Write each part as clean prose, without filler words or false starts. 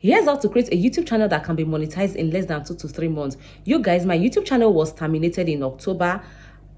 Here's how to create a YouTube channel that can be monetized in less than 2 to 3 months. You guys, my YouTube channel was terminated in October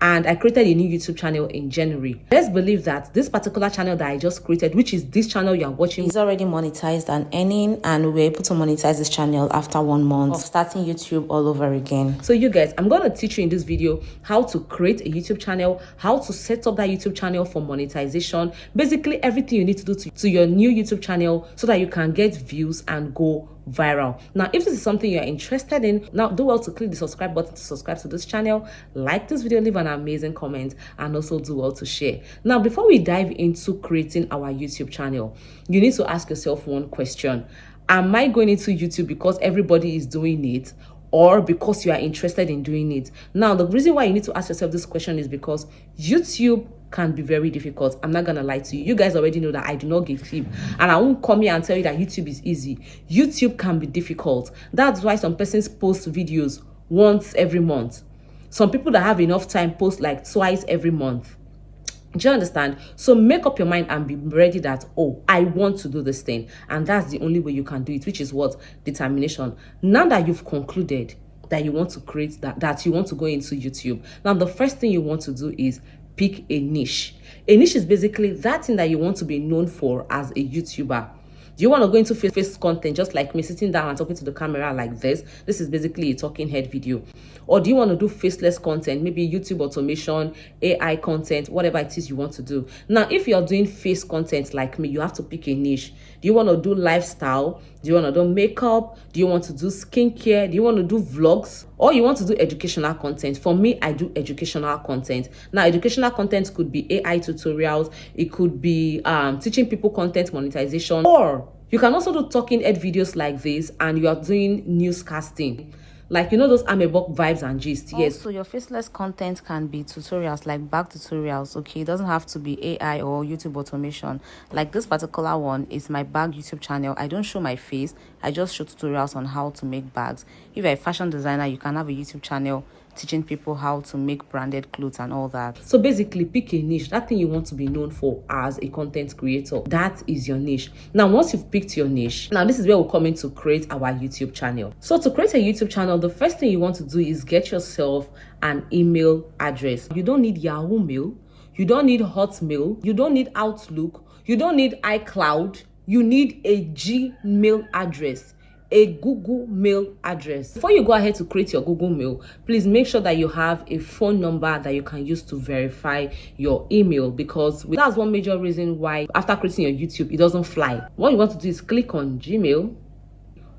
and I created a new YouTube channel in January. Let's believe that this particular channel that I just created, which is this channel you are watching, is already monetized and earning, and we were able to monetize this channel after 1 month of starting YouTube all over again. So you guys, I'm going to teach you in this video how to create a YouTube channel, how to set up that YouTube channel for monetization, basically everything you need to do to your new YouTube channel so that you can get views and go viral. Now, if this is something you're interested in, now do well to click the subscribe button to subscribe to this channel, like this video, leave an amazing comment, and also do well to share. Now, before we dive into creating our YouTube channel, you need to ask yourself one question. Am I going into YouTube because everybody is doing it, or because you are interested in doing it? Now, the reason why you need to ask yourself this question is because YouTube can be very difficult. I'm not gonna lie to you. You guys already know that I do not give tip, and I won't come here and tell you that YouTube is easy. YouTube can be difficult. That's why some persons post videos once every month. Some people that have enough time post like twice every month. Do you understand? So make up your mind and be ready that, oh, I want to do this thing, and that's the only way you can do it, which is what? Determination. Now that you've concluded that you want to create that you want to go into YouTube, now the first thing you want to do is pick a niche. A niche is basically that thing that you want to be known for as a YouTuber. Do you want to go into face content just like me, sitting down and talking to the camera like this? This is basically a talking head video. Or do you want to do faceless content, maybe YouTube automation, AI content, whatever it is you want to do? Now, if you're doing face content like me, you have to pick a niche. Do you want to do lifestyle? Do you want to do makeup? Do you want to do skincare? Do you want to do vlogs? Or you want to do educational content? For me, I do educational content. Now, educational content could be AI tutorials. It could be teaching people content monetization. Or you can also do talking head videos like this, and you are doing newscasting. Like, you know, those amebook vibes and gist. Yes. Also, your faceless content can be tutorials, like bag tutorials. Okay, it doesn't have to be AI or YouTube automation. Like this particular one is my bag YouTube channel. I don't show my face, I just show tutorials on how to make bags. If you're a fashion designer, you can have a YouTube channel teaching people how to make branded clothes and all that. So basically, pick a niche, that thing you want to be known for as a content creator. That is your niche. Now, once you've picked your niche, now this is where we'll come in to create our YouTube channel. So to create a YouTube channel, the first thing you want to do is get yourself an email address. You don't need Yahoo Mail, you don't need Hotmail, you don't need Outlook, you don't need iCloud. You need a Gmail address, a Google Mail address. Before you go ahead to create your Google Mail, please make sure that you have a phone number that you can use to verify your email, because that's one major reason why after creating your YouTube, it doesn't fly. What you want to do is click on Gmail.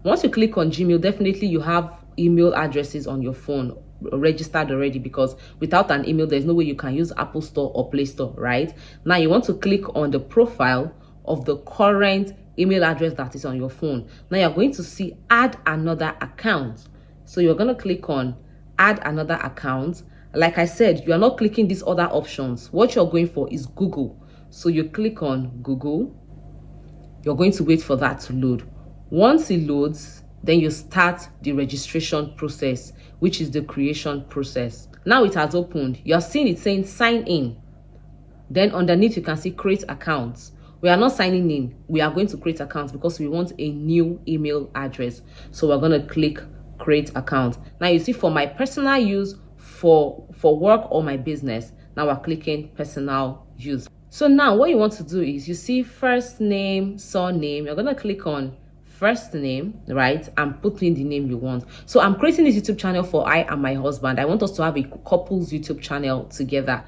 Once you click on Gmail, definitely you have email addresses on your phone registered already, because without an email, there's no way you can use Apple Store or Play Store, right? Now you want to click on the profile of the current email address that is on your phone. Now you're going to see add another account. So you're going to click on add another account. Like I said, you are not clicking these other options. What you're going for is Google. So you click on Google. You're going to wait for that to load. Once it loads, then you start the registration process, which is the creation process. Now it has opened. You're seeing it saying sign in. Then underneath you can see create accounts. We are not signing in, we are going to create accounts because we want a new email address. So we're going to click create account. Now you see, for my personal use, for work or my business, now we're clicking personal use. So now what you want to do is, you see first name, surname, you're going to click on first name, right, and put in the name you want. So I'm creating this YouTube channel for I and my husband. I want us to have a couple's YouTube channel together.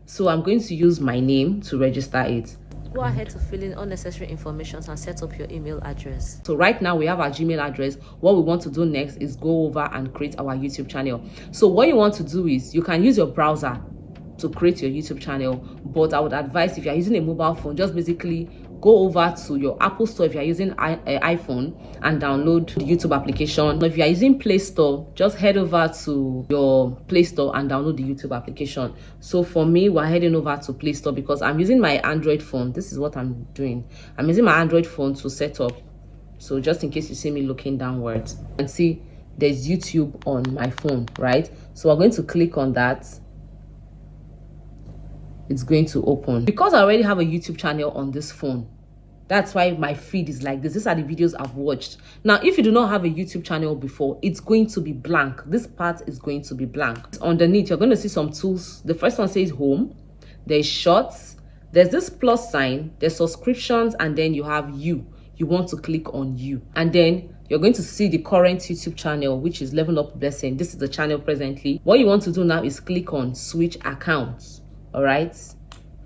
So I'm going to use my name to register it. Go ahead to fill in unnecessary information and set up your email address. So right now we have our Gmail address. What we want to do next is go over and create our YouTube channel. So what you want to do is, you can use your browser to create your YouTube channel, but I would advise, if you're using a mobile phone, just basically go over to your Apple Store if you're using iPhone and download the YouTube application. If you're using Play Store, just head over to your Play Store and download the YouTube application. So for me, we're heading over to Play Store because I'm using my Android phone. This is what I'm doing. I'm using my Android phone to set up. So just in case you see me looking downwards, and see there's YouTube on my phone, right? So we're going to click on that. It's going to open. Because I already have a YouTube channel on this phone, That's why my feed is like this. These are the videos I've watched. Now, if you do not have a YouTube channel before, it's going to be blank. This part is going to be blank. Underneath, you're going to see some tools. The first one says home. There's shorts. There's this plus sign. There's subscriptions. And then you have you. You want to click on you. And then you're going to see the current YouTube channel, which is Level Up Blessing. This is the channel presently. What you want to do now is click on switch accounts. All right.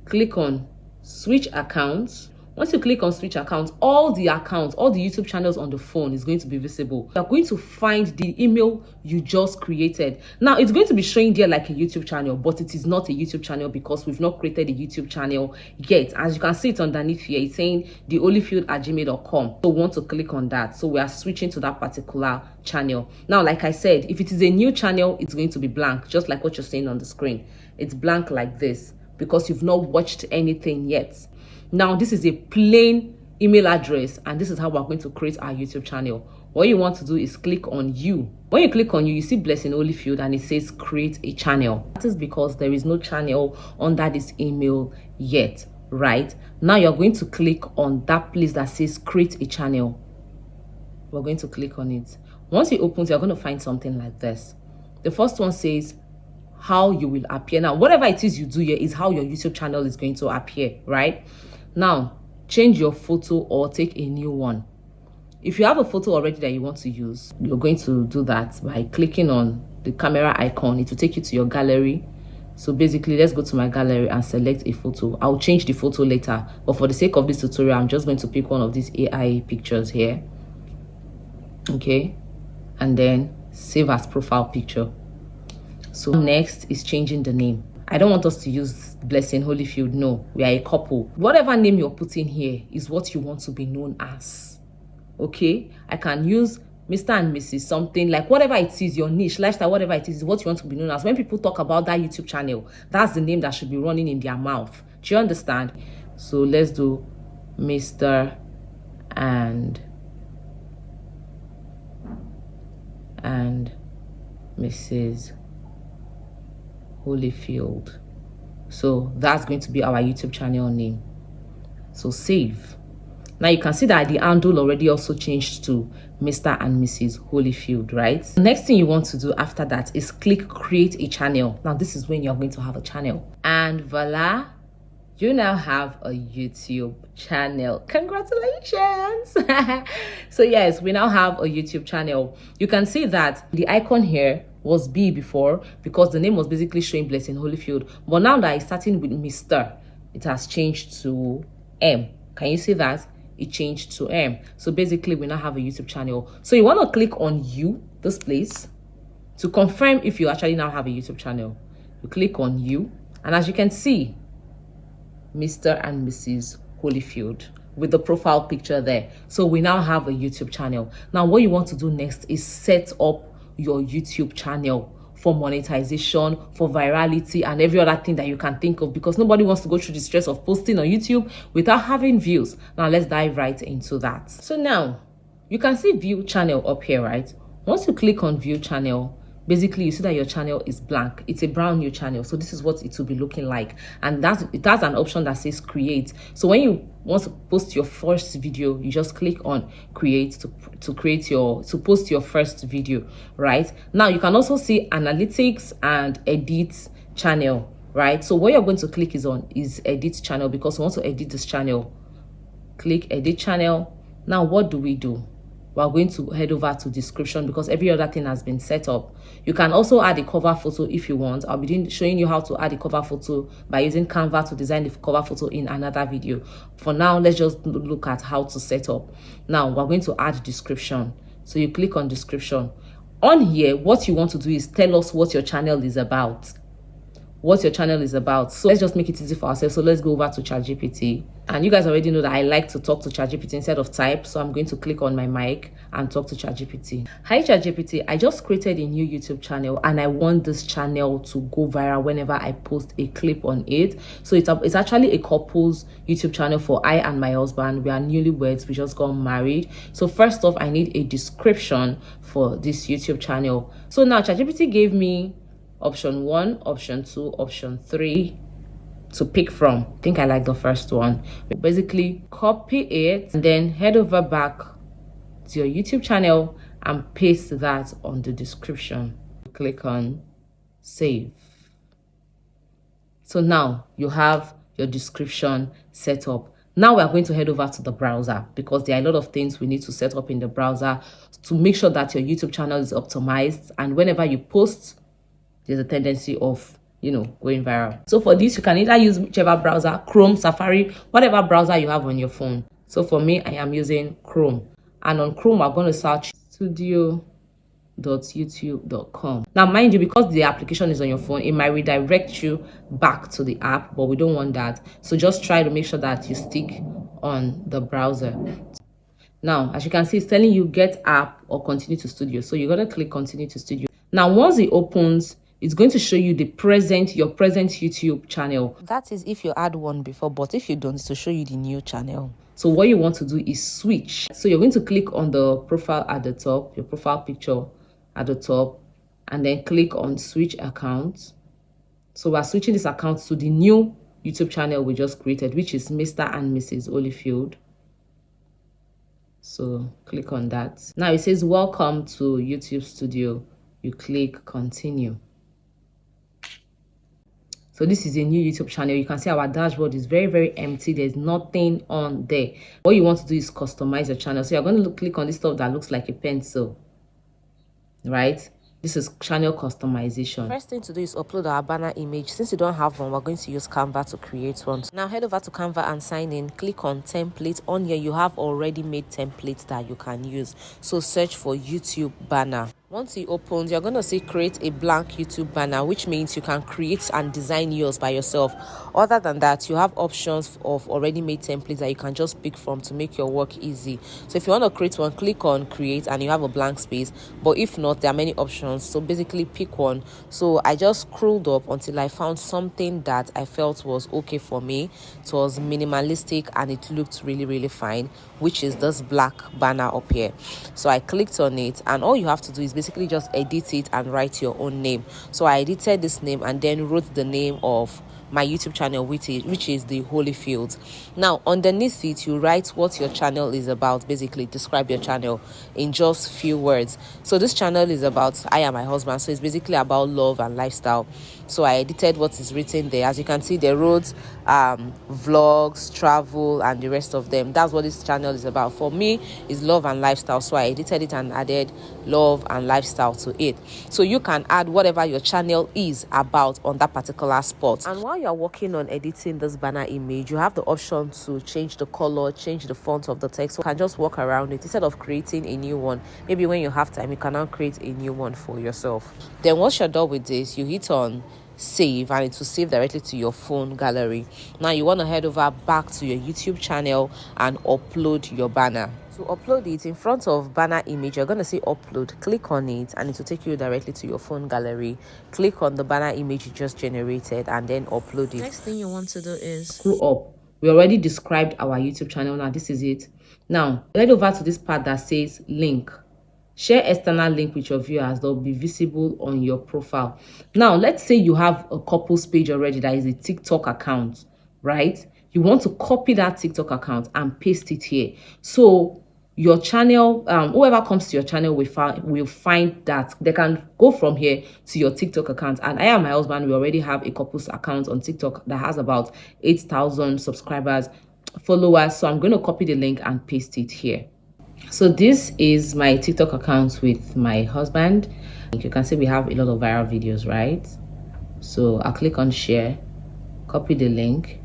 Click on switch accounts. Once you click on switch accounts, all the YouTube channels on the phone is going to be visible. You're going to find the email you just created. Now, it's going to be showing there like a YouTube channel, but it is not a YouTube channel because we've not created a YouTube channel yet. As you can see it underneath here, it's saying theholyfield@gmail.com. So we want to click on that. So we are switching to that particular channel. Now, like I said, if it is a new channel, it's going to be blank, just like what you're seeing on the screen. It's blank like this because you've not watched anything yet. Now, this is a plain email address, and this is how we're going to create our YouTube channel. What you want to do is click on you. When you click on you see Blessing Holyfield and it says create a channel. That is because there is no channel under this email yet, right? Now you're going to click on that place that says create a channel. We're going to click on it. Once it opens, you're going to find something like this. The first one says how you will appear. Now, whatever it is you do here is how your YouTube channel is going to appear, right? Now, change your photo or take a new one. If you have a photo already that you want to use, you're going to do that by clicking on the camera icon. It will take you to your gallery. So basically, let's go to my gallery and select a photo. I'll change the photo later, but for the sake of this tutorial, I'm just going to pick one of these AI pictures here. Okay, and then save as profile picture. So next is changing the name. I don't want us to use Blessing Holyfield. No, we are a couple. Whatever name you're putting here is what you want to be known as. Okay, I can use Mr. and Mrs. something, like whatever it is, your niche, lifestyle, whatever it is what you want to be known as. When people talk about that YouTube channel, that's the name that should be running in their mouth. Do you understand? So let's do Mr. and Mrs. Holyfield. So that's going to be our YouTube channel name. So save. Now you can see that the handle already also changed to Mr. and Mrs. Holyfield, right? The next thing you want to do after that is click create a channel. Now this is when you're going to have a channel. And voila, you now have a YouTube channel. Congratulations. So yes, we now have a YouTube channel. You can see that the icon here was B before because the name was basically showing Blessing Holyfield, but now that it's starting with Mr., it has changed to M. Can you see that? It changed to M. So basically we now have a YouTube channel. So you want to click on you, this place, to confirm if you actually now have a YouTube channel. You click on you, and as you can see, Mr. and Mrs. Holyfield with the profile picture there. So we now have a YouTube channel. Now what you want to do next is set up your YouTube channel for monetization, for virality, and every other thing that you can think of, because nobody wants to go through the stress of posting on YouTube without having views. Now let's dive right into that. So now you can see view channel up here, right? Once you click on view channel, basically you see that your channel is blank. It's a brand new channel. So this is what it will be looking like. And it has an option that says create. So when you want to post your first video, you just click on create to post your first video, right? Now you can also see analytics and edit channel, right? So what you're going to click is edit channel, because we want to edit this channel. Click edit channel. Now what do? We're going to head over to description because every other thing has been set up. You can also add a cover photo if you want. I'll be showing you how to add a cover photo by using Canva to design the cover photo in another video. For now, let's just look at how to set up. Now, we're going to add description. So you click on description. On here, what you want to do is tell us what your channel is about. So let's just make it easy for ourselves. So let's go over to ChatGPT. And you guys already know that I like to talk to ChatGPT instead of type. So I'm going to click on my mic and talk to ChatGPT. Hi ChatGPT, I just created a new YouTube channel and I want this channel to go viral whenever I post a clip on it. So it's actually a couple's YouTube channel for I and my husband. We are newlyweds, we just got married. So first off, I need a description for this YouTube channel. So now ChatGPT gave me option 1, option 2, option 3, to pick from. I think I like the first one. Basically copy it and then head over back to your YouTube channel and paste that on the description. Click on save. So now you have your description set up. Now we are going to head over to the browser because there are a lot of things we need to set up in the browser to make sure that your YouTube channel is optimized, and whenever you post, there's a tendency of going viral. So for this, you can either use whichever browser, Chrome, Safari, whatever browser you have on your phone. So for me, I am using Chrome, and on Chrome we're going to search studio.youtube.com. Now mind you, because the application is on your phone, it might redirect you back to the app, but we don't want that. So just try to make sure that you stick on the browser. Now as you can see, it's telling you get app or continue to studio, so you're going to click continue to studio. Now once it opens, it's going to show you your present YouTube channel. That is if you add one before, but if you don't, it's to show you the new channel. So what you want to do is switch. So you're going to click on the profile at the top, your profile picture at the top, and then click on switch account. So we're switching this account to the new YouTube channel we just created, which is Mr. and Mrs. Holyfield. So click on that. Now it says welcome to YouTube Studio. You click continue. So this is a new YouTube channel. You can see our dashboard is very, very empty. There's nothing on there. What you want to do is customize your channel. So you're going to click on this stuff that looks like a pencil, right? This is channel customization. First thing to do is upload our banner image. Since you don't have one, we're going to use Canva to create one. Now head over to Canva and sign in. Click on template. On here you have already made templates that you can use. So search for YouTube banner. Once it opens, you're going to see create a blank YouTube banner, which means you can create and design yours by yourself. Other than that, you have options of already made templates that you can just pick from to make your work easy. So if you want to create one, click on create and you have a blank space. But if not, there are many options. So basically pick one. So I just scrolled up until I found something that I felt was okay for me. It was minimalistic and it looked really, really fine, which is this black banner up here. So I clicked on it, and all you have to do is basically just edit it and write your own name. So I edited this name and then wrote the name of my YouTube channel, which is the Holyfield. Now underneath it, you write what your channel is about. Basically describe your channel in just few words. So this channel is about I and my husband, so it's basically about love and lifestyle. So I edited what is written there. As you can see, the roads, vlogs, travel, and the rest of them. That's what this channel is about. For me, is love and lifestyle, so I edited it and added love and lifestyle to it. So you can add whatever your channel is about on that particular spot. And while you're working on editing this banner image, you have the option to change the color, change the font of the text. So you can just walk around it instead of creating a new one. Maybe when you have time, you can now create a new one for yourself. Then once you're done with this, you hit on save and it will save directly to your phone gallery. Now you want to head over back to your YouTube channel and upload your banner. To upload it, in front of banner image, you're going to see upload. Click on it and it will take you directly to your phone gallery. Click on the banner image you just generated and then upload it. Next thing you want to do is scroll up. We already described our YouTube channel. Now this is it. Now head over to this part that says link. Share external link with your viewers that will be visible on your profile. Now, let's say you have a couples page already that is a TikTok account, right? You want to copy that TikTok account and paste it here. So your channel, whoever comes to your channel will find that they can go from here to your TikTok account. And I and my husband, we already have a couples account on TikTok that has about 8,000 subscribers, followers. So I'm going to copy the link and paste it here. So this is my TikTok account with my husband. You can see we have a lot of viral videos, right? So I'll click on share, copy the link,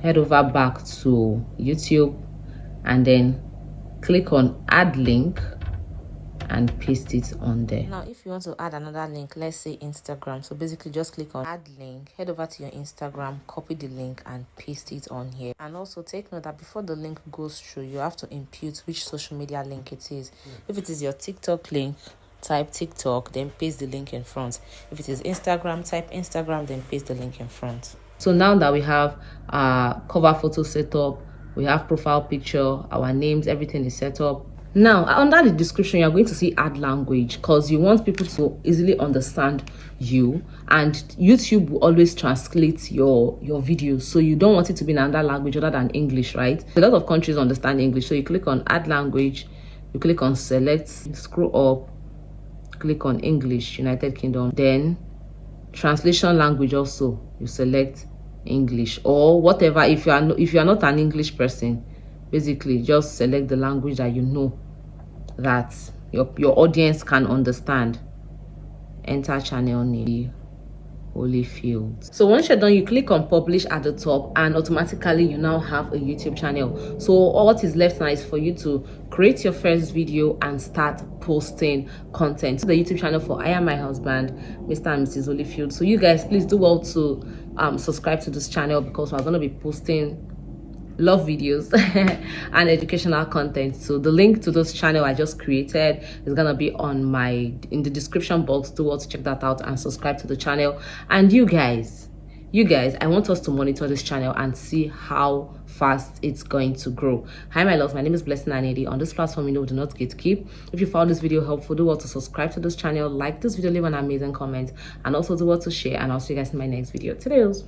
head over back to YouTube, and then click on add link and paste it on there. Now if you want to add another link, let's say Instagram, so basically just click on add link, head over to your Instagram, copy the link and paste it on here. And also take note that before the link goes through, you have to impute which social media link it is. If it is your TikTok link, type TikTok, then paste the link in front. If it is Instagram, type Instagram, then paste the link in front. So now that we have our cover photo set up, we have profile picture, our names, everything is set up. Now under the description you're going to see add language, because you want people to easily understand you, and YouTube will always translate your videos, so you don't want it to be in another language other than English, right? A lot of countries understand English, so you click on add language, you click on select, scroll up, click on English, United Kingdom, then translation language, also you select English or whatever. If you are not an English person, basically just select the language that you know that your audience can understand. Enter channel name, Holyfield. So once you're done, you click on publish at the top, and automatically you now have a YouTube channel. So all what is left now is for you to create your first video and start posting content to the YouTube channel for I Am My Husband, Mr. and Mrs. Holyfield. So you guys, please do well to subscribe to this channel, because we're going to be posting love videos and educational content. So the link to this channel I just created is gonna be in the description box. Do well to check that out and subscribe to the channel. And you guys, I want us to monitor this channel and see how fast it's going to grow. Hi my loves, my name is Blessing Anedi. On this platform, do not gatekeep. If you found this video helpful, do well to subscribe to this channel, like this video, leave an amazing comment, and also do well to share. And I'll see you guys in my next video. Toodles.